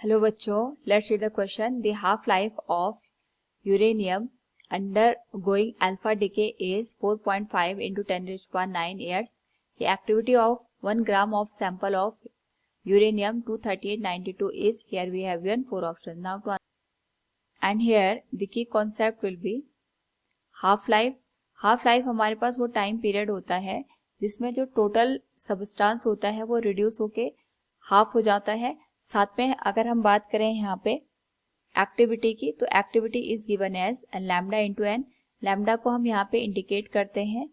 Hello बच्चों, let's read the question. The half life of uranium undergoing alpha decay is 4.5 into 10 raised to power 9 years. The activity of 1 gram of sample of uranium 23892 is, here we have given 4 options. Now to answer. And here the key concept will be half life. Half life हमारे पास वो time period होता है जिसमें जो total substance होता है वो reduce होके हाफ हो जाता है. साथ में अगर हम बात करें यहाँ पे एक्टिविटी की, तो activity is given as lambda into N. Lambda को हम यहाँ पे इंडिकेट करते हैं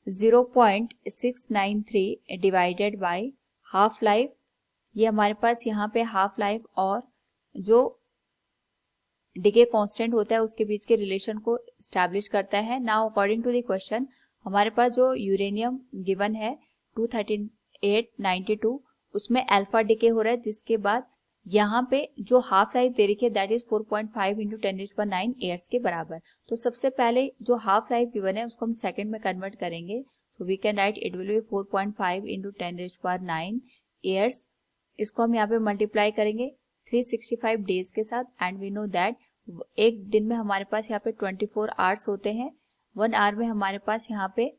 0.693 डिवाइडेड बाय हाफ लाइफ. ये हमारे पास यहाँ पे हाफ लाइफ और जो डिके कांस्टेंट होता है उसके बीच के रिलेशन को स्टैब्लिश करता है. Now according to the question हमारे पास जो यूरेनियम गिवन है 23892 उसमें अल्फा डिके हो रहा है, जिसके बाद यहाँ पे जो हाफ लाइफ दे रखी है दैट इज 4.5 इंटू 10⁹ ईयर्स के बराबर. तो सबसे पहले जो हाफ लाइफ गिवन है उसको हम सेकंड में कन्वर्ट करेंगे. So we can write it will be 4.5 into 10⁹ years. इसको हम यहाँ पे मल्टीप्लाई करेंगे 365 डेज के साथ. एंड वी नो दैट एक दिन में हमारे पास यहाँ पे 24 आवर्स होते हैं. 1 आवर में हमारे पास यहाँ पे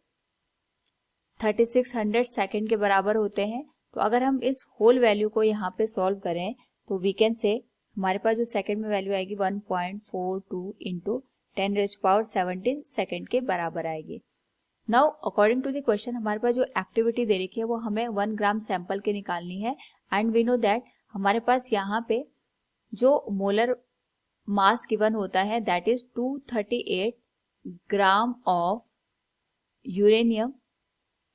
3600 सेकेंड के बराबर होते हैं. तो अगर हम इस होल वैल्यू को यहाँ पे सॉल्व करें तो वी कैन से हमारे पास जो सेकंड में वैल्यू आएगी 1.42 इंटू 10⁻17 सेकेंड के बराबर आएगी. Now according to the question हमारे पास जो एक्टिविटी दे रखी है वो हमें 1 ग्राम सैंपल के निकालनी है. एंड वी नो दैट हमारे पास यहाँ पे जो मोलर मास गिवन होता है that is 238 gram of uranium.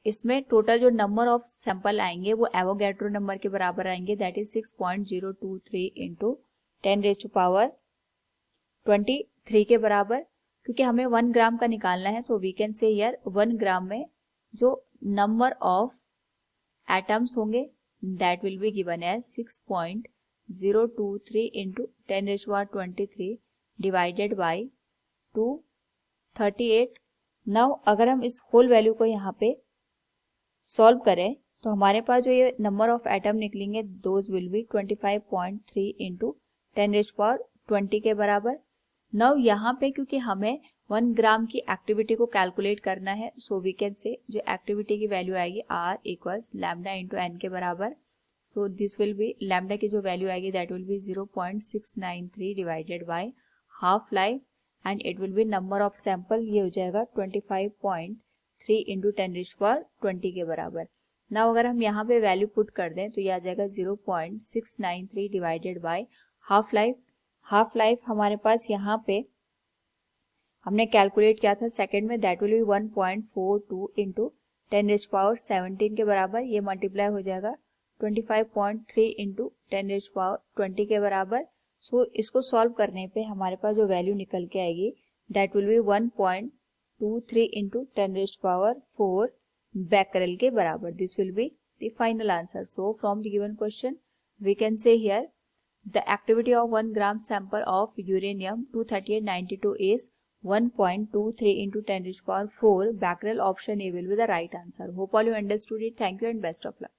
इसमें टोटल जो नंबर ऑफ सैंपल आएंगे वो एवोगैड्रो नंबर के बराबर आएंगे दैट इज 6.023 इंटू 10⁻23 के बराबर. क्योंकि हमें 1 ग्राम का निकालना है तो we can say here 1 gram में जो नंबर ऑफ एटम्स होंगे that will be given as 6.023 into 10⁻23 divided by 238. Now अगर हम इस होल वैल्यू को यहाँ पे सॉल्व करें तो हमारे पास जो ये नंबर ऑफ एटम निकलेंगे दोज विल बी 25.3 इंटू 10⁻20 के बराबर. नाउ यहाँ पे क्योंकि हमें 1 ग्राम की एक्टिविटी को कैलकुलेट करना है सो वी कैन से जो एक्टिविटी की वैल्यू आएगी R equals lambda into N के बराबर. So this will be lambda की जो वैल्यू आएगी that will be 0.693 divided by half life and it will be number of sample. ये हो जाएगा 25.3 इंटू 10⁻20 के बराबर. नाउ अगर हम यहाँ पे वैल्यू पुट कर दें तो ये आ जाएगा 0.693 divided by half life. Half life हमारे पास यहाँ पे हमने कैलकुलेट किया था सेकंड में दैट विल बी 1.42 इंटू 10⁻17 के बराबर. ये मल्टीप्लाई हो जाएगा 25.3 इंटू 10⁻20 के बराबर. सो इसको सॉल्व करने पे हमारे पास जो वैल्यू निकल के आएगी that will be 1.23 into 10⁻4 becquerel के बराबर. This will be the final answer. So from the given question we can say here the activity of 1 gram sample of uranium 23892 is 1.23 into 10⁻4 becquerel. Option A will be the right answer. Hope all you understood it. Thank you and best of luck.